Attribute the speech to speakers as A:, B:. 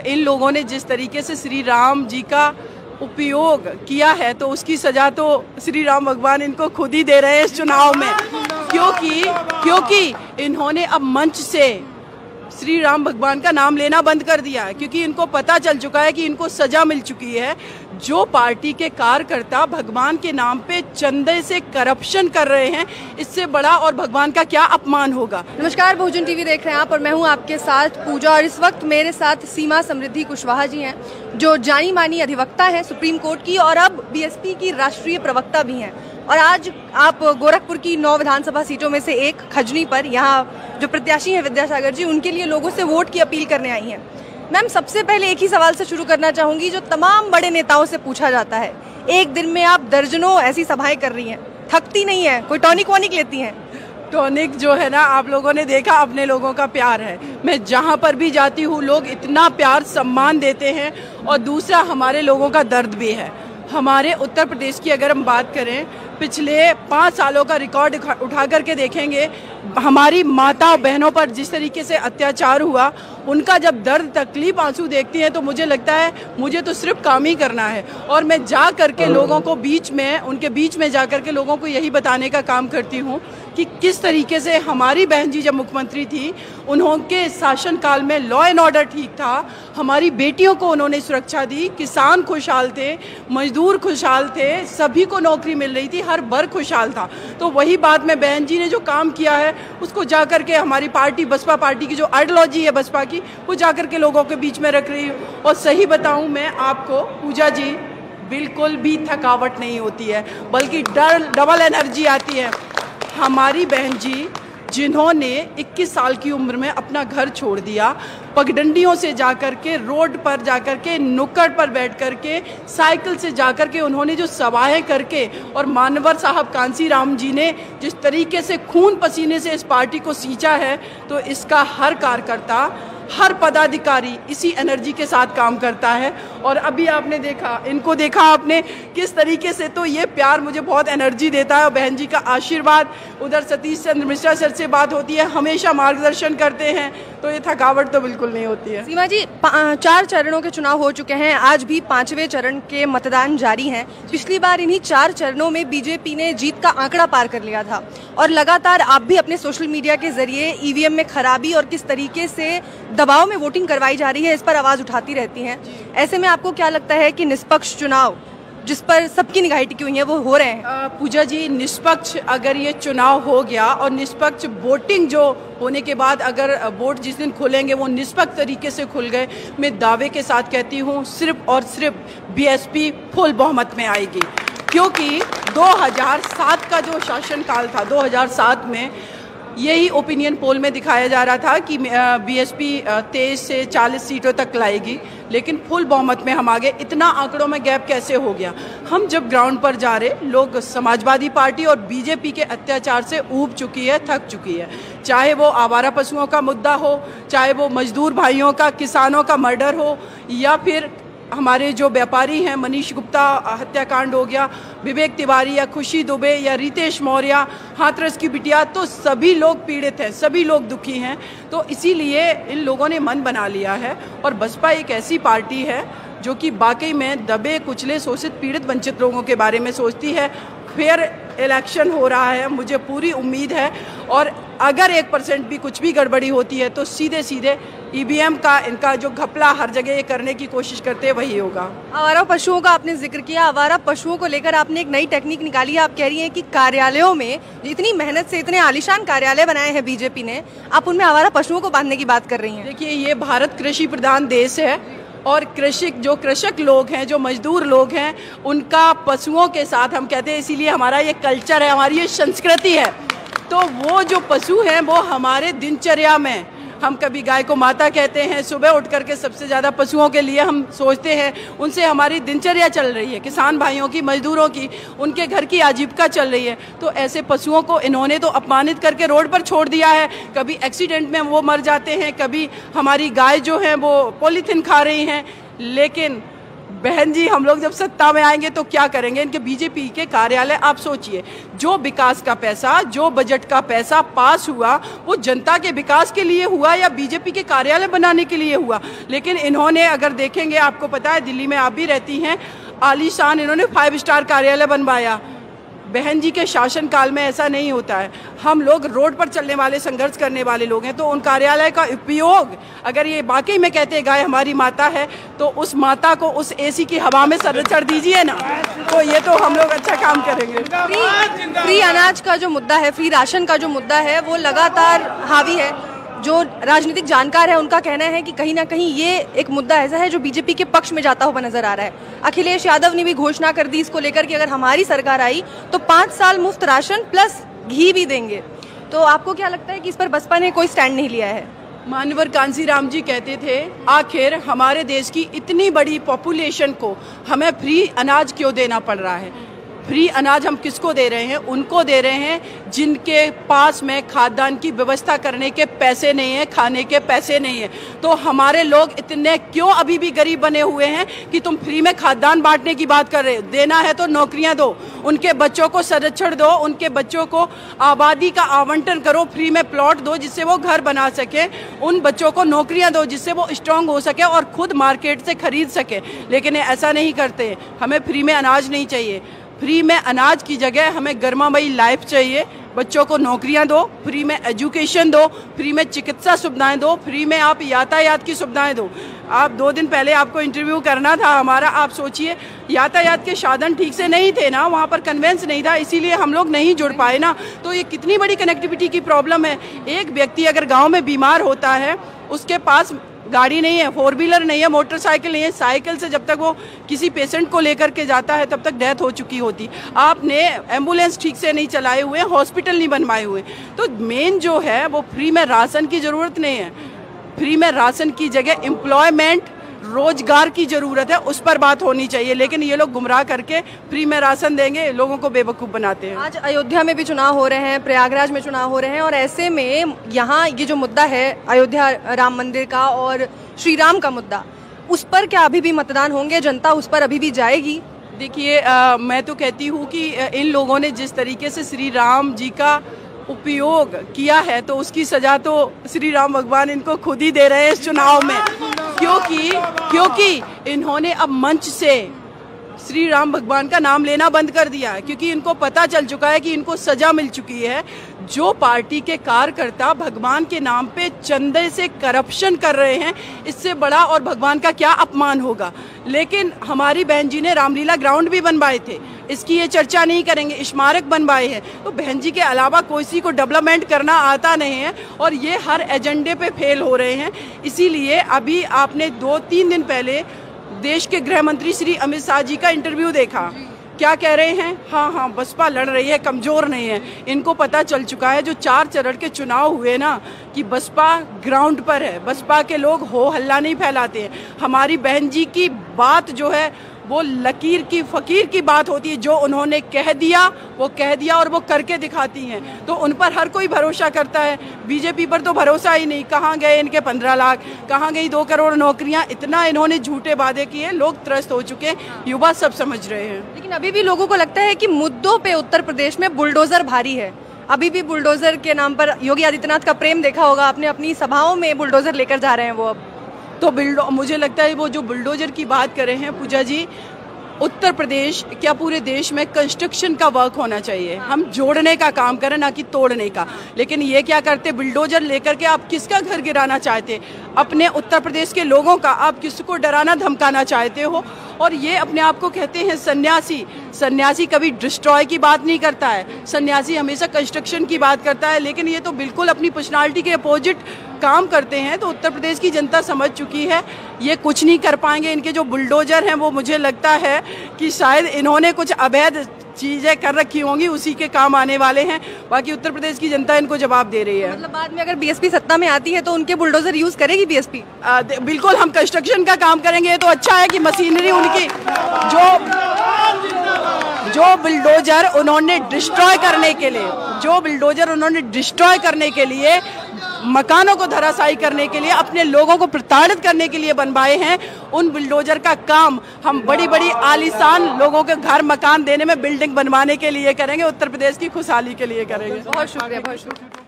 A: इन लोगों ने जिस तरीके से श्री राम जी का उपयोग किया है तो उसकी सजा तो श्री राम भगवान इनको खुद ही दे रहे हैं इस चुनाव में, क्योंकि इन्होंने अब मंच से श्री राम भगवान का नाम लेना बंद कर दिया है, क्योंकि इनको पता चल चुका है कि इनको सजा मिल चुकी है। जो पार्टी के कार्यकर्ता भगवान के नाम पे चंदे से करप्शन कर रहे हैं, इससे बड़ा और भगवान का क्या अपमान होगा।
B: नमस्कार, बहुजन टीवी देख रहे हैं आप और मैं हूं आपके साथ पूजा, और इस वक्त मेरे साथ सीमा समृद्धि कुशवाहा जी हैं, जो जानी मानी अधिवक्ता हैं सुप्रीम कोर्ट की और अब बीएसपी की राष्ट्रीय प्रवक्ता भी हैं। और आज आप गोरखपुर की 9 विधानसभा सीटों में से एक खजनी पर यहाँ जो प्रत्याशी हैं विद्यासागर जी, उनके लिए लोगों से वोट की अपील करने आई हैं। मैम, सबसे पहले एक ही सवाल से शुरू करना चाहूंगी जो तमाम बड़े नेताओं से पूछा जाता है। एक दिन में आप दर्जनों ऐसी सभाएं कर रही हैं, थकती नहीं है? कोई टॉनिक वॉनिक लेती हैं?
A: टॉनिक जो है ना, आप लोगों ने देखा, अपने लोगों का प्यार है। मैं जहाँ पर भी जाती हूँ लोग इतना प्यार सम्मान देते हैं, और दूसरा हमारे लोगों का दर्द भी है। हमारे उत्तर प्रदेश की अगर हम बात करें, पिछले 5 सालों का रिकॉर्ड उठा करके देखेंगे, हमारी माता बहनों पर जिस तरीके से अत्याचार हुआ, उनका जब दर्द तकलीफ आंसू देखती हैं तो मुझे लगता है मुझे तो सिर्फ काम ही करना है। और मैं जा करके लोगों को उनके बीच में जा करके लोगों को यही बताने का काम करती हूँ कि किस तरीके से हमारी बहन जी जब मुख्यमंत्री थी, उन्होंने शासनकाल में लॉ एंड ऑर्डर ठीक था, हमारी बेटियों को उन्होंने सुरक्षा दी, किसान खुशहाल थे, मजदूर खुशहाल थे, सभी को नौकरी मिल रही थी, हर वर्ग खुशहाल था। तो वही बात में बहन जी ने जो काम किया है उसको जाकर के हमारी पार्टी बसपा पार्टी की जो आइडियोलॉजी है बसपा की, वो जाकर के लोगों के बीच में रख रही हूँ। और सही बताऊं मैं आपको पूजा जी, बिल्कुल भी थकावट नहीं होती है, बल्कि डबल एनर्जी आती है। हमारी बहन जी जिन्होंने 21 साल की उम्र में अपना घर छोड़ दिया, पगडंडियों से जाकर के, रोड पर जाकर के, नुक्कड़ पर बैठ कर के, साइकिल से जाकर के उन्होंने जो सभाएं करके, और मानवर साहब कांसी राम जी ने जिस तरीके से खून पसीने से इस पार्टी को सींचा है, तो इसका हर कार्यकर्ता, हर पदाधिकारी इसी एनर्जी के साथ काम करता है। और अभी आपने देखा, इनको देखा आपने किस तरीके से, तो ये प्यार मुझे बहुत एनर्जी देता है। और बहन जी का आशीर्वाद, उधर सतीश चंद्र मिश्रा सर से बात होती है, हमेशा मार्गदर्शन करते हैं, तो ये थकावट तो बिल्कुल नहीं होती है।
B: सीमा जी, 4 चरणों के चुनाव हो चुके हैं, आज भी 5वें चरण के मतदान जारी हैं। पिछली बार इन्हीं 4 चरणों में बीजेपी ने जीत का आंकड़ा पार कर लिया था, और लगातार आप भी अपने सोशल मीडिया के जरिए ईवीएम में खराबी और किस तरीके से दबाव में वोटिंग करवाई जा रही है, इस पर आवाज उठाती रहती हैं। ऐसे में आपको क्या लगता है कि निष्पक्ष चुनाव, जिस पर सबकी निगाहें टिकी हुई हैं, वो हो रहे हैं?
A: पूजा जी, निष्पक्ष अगर ये चुनाव हो गया और निष्पक्ष वोटिंग जो होने के बाद अगर वोट जिस दिन खुलेंगे वो निष्पक्ष तरीके से खुल गए, मैं दावे के साथ कहती हूँ सिर्फ और सिर्फ बीएसपी फुल बहुमत में आएगी। क्योंकि 2007 का जो शासनकाल था, 2007 में यही ओपिनियन पोल में दिखाया जा रहा था कि बीएसपी 23 से 40 सीटों तक लाएगी, लेकिन फुल बहुमत में हम आ गए। इतना आंकड़ों में गैप कैसे हो गया? हम जब ग्राउंड पर जा रहे, लोग समाजवादी पार्टी और बीजेपी के अत्याचार से ऊब चुकी है, थक चुकी है। चाहे वो आवारा पशुओं का मुद्दा हो, चाहे वो मजदूर भाइयों का, किसानों का मर्डर हो, या फिर हमारे जो व्यापारी हैं, मनीष गुप्ता हत्याकांड हो गया, विवेक तिवारी या खुशी दुबे या रितेश मौर्य, हाथरस की बिटिया, तो सभी लोग पीड़ित हैं, सभी लोग दुखी हैं। तो इसीलिए इन लोगों ने मन बना लिया है, और बसपा एक ऐसी पार्टी है जो कि वाकई में दबे कुचले शोषित पीड़ित वंचित लोगों के बारे में सोचती है। फेयर इलेक्शन हो रहा है, मुझे पूरी उम्मीद है, और अगर 1% भी कुछ भी गड़बड़ी होती है तो सीधे सीधे ईवीएम का इनका जो घपला हर जगह ये करने की कोशिश करते हैं वही होगा।
B: आवारा पशुओं का आपने जिक्र किया, आवारा पशुओं को लेकर आपने एक नई टेक्निक निकाली है। आप कह रही हैं कि कार्यालयों में इतनी मेहनत से इतने आलीशान कार्यालय बनाए हैं बीजेपी ने, आप उनमें आवारा पशुओं को बांधने की बात कर रही हैं।
A: देखिए, ये भारत कृषि प्रधान देश है, और कृषक लोग हैं, जो मजदूर लोग हैं, उनका पशुओं के साथ हम कहते हैं, इसीलिए हमारा ये कल्चर है, हमारी ये संस्कृति है। तो वो जो पशु हैं वो हमारे दिनचर्या में, हम कभी गाय को माता कहते हैं, सुबह उठ करके सबसे ज़्यादा पशुओं के लिए हम सोचते हैं, उनसे हमारी दिनचर्या चल रही है, किसान भाइयों की, मजदूरों की, उनके घर की आजीविका चल रही है। तो ऐसे पशुओं को इन्होंने तो अपमानित करके रोड पर छोड़ दिया है, कभी एक्सीडेंट में वो मर जाते हैं, कभी हमारी गाय जो है वो पॉलीथीन खा रही हैं। लेकिन बहन जी, हम लोग जब सत्ता में आएंगे तो क्या करेंगे? इनके बीजेपी के कार्यालय आप सोचिए, जो विकास का पैसा, जो बजट का पैसा पास हुआ वो जनता के विकास के लिए हुआ या बीजेपी के कार्यालय बनाने के लिए हुआ? लेकिन इन्होंने, अगर देखेंगे, आपको पता है दिल्ली में आप भी रहती हैं, आलीशान इन्होंने 5 स्टार कार्यालय बनवाया। बहन जी के शासनकाल में ऐसा नहीं होता है। हम लोग रोड पर चलने वाले, संघर्ष करने वाले लोग हैं, तो उन कार्यालय का उपयोग, अगर ये वाकई में कहते हैं गाय हमारी माता है, तो उस माता को उस एसी की हवा में संरक्षण दीजिए ना, तो ये तो हम लोग अच्छा काम करेंगे।
B: फ्री अनाज का जो मुद्दा है, फ्री राशन का जो मुद्दा है, वो लगातार हावी है। जो राजनीतिक जानकार है उनका कहना है कि कहीं ना कहीं ये एक मुद्दा ऐसा है जो बीजेपी के पक्ष में जाता हुआ नजर आ रहा है। अखिलेश यादव ने भी घोषणा कर दी इसको लेकर कि अगर हमारी सरकार आई तो 5 साल मुफ्त राशन प्लस घी भी देंगे। तो आपको क्या लगता है कि इस पर बसपा ने कोई स्टैंड नहीं लिया है?
A: मानवर कांसीराम जी कहते थे, आखिर हमारे देश की इतनी बड़ी पॉपुलेशन को हमें फ्री अनाज क्यों देना पड़ रहा है? फ्री अनाज हम किसको दे रहे हैं? उनको दे रहे हैं जिनके पास में खाद्यान्न की व्यवस्था करने के पैसे नहीं है, खाने के पैसे नहीं है। तो हमारे लोग इतने क्यों अभी भी गरीब बने हुए हैं कि तुम फ्री में खाद्यान्न बांटने की बात कर रहे हो? देना है तो नौकरियां दो, उनके बच्चों को संरक्षण दो, उनके बच्चों को आबादी का आवंटन करो, फ्री में प्लॉट दो जिससे वो घर बना सके, उन बच्चों को नौकरियां दो जिससे वो स्ट्रांग हो सके और खुद मार्केट से खरीद सके। लेकिन ऐसा नहीं करते। हमें फ्री में अनाज नहीं चाहिए। फ्री में अनाज की जगह हमें गर्मामयी लाइफ चाहिए। बच्चों को नौकरियां दो, फ्री में एजुकेशन दो, फ्री में चिकित्सा सुविधाएं दो, फ्री में आप यातायात की सुविधाएं दो। आप 2 दिन पहले आपको इंटरव्यू करना था हमारा, आप सोचिए यातायात के साधन ठीक से नहीं थे ना, वहाँ पर कन्वेंस नहीं था, इसीलिए हम लोग नहीं जुड़ पाए ना। तो ये कितनी बड़ी कनेक्टिविटी की प्रॉब्लम है। एक व्यक्ति अगर गाँव में बीमार होता है, उसके पास गाड़ी नहीं है, 4 व्हीलर नहीं है, मोटरसाइकिल नहीं है, साइकिल से जब तक वो किसी पेशेंट को लेकर के जाता है तब तक डेथ हो चुकी होती। आपने एम्बुलेंस ठीक से नहीं चलाए हुए, हॉस्पिटल नहीं बनवाए हुए। तो मेन जो है वो फ्री में राशन की ज़रूरत नहीं है। फ्री में राशन की जगह एम्प्लॉयमेंट, रोजगार की जरूरत है, उस पर बात होनी चाहिए। लेकिन ये लोग गुमराह करके फ्री में राशन देंगे, लोगों को बेवकूफ़ बनाते हैं।
B: आज अयोध्या में भी चुनाव हो रहे हैं, प्रयागराज में चुनाव हो रहे हैं, और ऐसे में यहाँ ये जो मुद्दा है अयोध्या राम मंदिर का और श्री राम का मुद्दा, उस पर क्या अभी भी मतदान होंगे? जनता उस पर अभी भी जाएगी?
A: देखिए, मैं तो कहती हूँ कि इन लोगों ने जिस तरीके से श्री राम जी का उपयोग किया है, तो उसकी सजा तो श्री राम भगवान इनको खुद ही दे रहे हैं इस चुनाव में। क्योंकि इन्होंने अब मंच से श्री राम भगवान का नाम लेना बंद कर दिया है, क्योंकि इनको पता चल चुका है कि इनको सजा मिल चुकी है। जो पार्टी के कार्यकर्ता भगवान के नाम पे चंदे से करप्शन कर रहे हैं, इससे बड़ा और भगवान का क्या अपमान होगा। लेकिन हमारी बहन जी ने रामलीला ग्राउंड भी बनवाए थे, इसकी ये चर्चा नहीं करेंगे, स्मारक बनवाए हैं। तो बहन जी के अलावा किसी को डेवलपमेंट करना आता नहीं है और ये हर एजेंडे पे फेल हो रहे हैं। इसीलिए अभी आपने 2-3 दिन पहले देश के गृह मंत्री श्री अमित शाह जी का इंटरव्यू देखा, क्या कह रहे हैं? हाँ, बसपा लड़ रही है, कमजोर नहीं है। इनको पता चल चुका है जो 4 चरण के चुनाव हुए ना, कि बसपा ग्राउंड पर है, बसपा के लोग हो हल्ला नहीं फैलाते हैं। हमारी बहन जी की बात जो है वो लकीर की फकीर की बात होती है, जो उन्होंने कह दिया वो कह दिया और वो करके दिखाती हैं। तो उन पर हर कोई भरोसा करता है, बीजेपी पर तो भरोसा ही नहीं। कहाँ गए इनके 15 लाख, कहाँ गई 2 करोड़ नौकरियां? इतना इन्होंने झूठे वादे किए, लोग त्रस्त हो चुके, युवा सब समझ रहे हैं।
B: लेकिन अभी भी लोगों को लगता है कि मुद्दों पे उत्तर प्रदेश में बुलडोजर भारी है। अभी भी बुलडोजर के नाम पर योगी आदित्यनाथ का प्रेम देखा होगा आपने, अपनी सभाओं में बुलडोजर लेकर जा रहे हैं वो। अब
A: तो मुझे लगता है वो जो बुलडोजर की बात कर रहे हैं पूजा जी, उत्तर प्रदेश क्या पूरे देश में कंस्ट्रक्शन का वर्क होना चाहिए। हम जोड़ने का काम करें, ना कि तोड़ने का। लेकिन ये क्या करते, बुलडोजर लेकर के आप किसका घर गिराना चाहते? अपने उत्तर प्रदेश के लोगों का आप किसको डराना धमकाना चाहते हो? और ये अपने आप को कहते हैं सन्यासी। सन्यासी कभी डिस्ट्रॉय की बात नहीं करता है, सन्यासी हमेशा कंस्ट्रक्शन की बात करता है। लेकिन ये तो बिल्कुल अपनी पर्सनालिटी के अपोजिट काम करते हैं। तो उत्तर प्रदेश की जनता समझ चुकी है, ये कुछ नहीं कर पाएंगे। इनके जो बुलडोजर हैं वो मुझे लगता है कि शायद इन्होंने कुछ अवैध चीजें कर रखी होंगी, उसी के काम आने वाले हैं। बाकी उत्तर प्रदेश की जनता इनको जवाब दे रही है।
B: मतलब बाद में अगर बीएसपी सत्ता में आती है तो उनके बुलडोजर यूज करेगी बीएसपी?
A: बिल्कुल, हम कंस्ट्रक्शन का काम करेंगे। ये तो अच्छा है कि मशीनरी उनकी जो बुलडोजर उन्होंने डिस्ट्रॉय करने के लिए मकानों को धराशायी करने के लिए, अपने लोगों को प्रताड़ित करने के लिए बनवाए हैं, उन बुलडोजर का काम हम बड़ी बड़ी आलीशान लोगों के घर मकान देने में, बिल्डिंग बनवाने के लिए करेंगे, उत्तर प्रदेश की खुशहाली के लिए करेंगे।
B: बहुत शुक्रिया, बहुत शुक्रिया।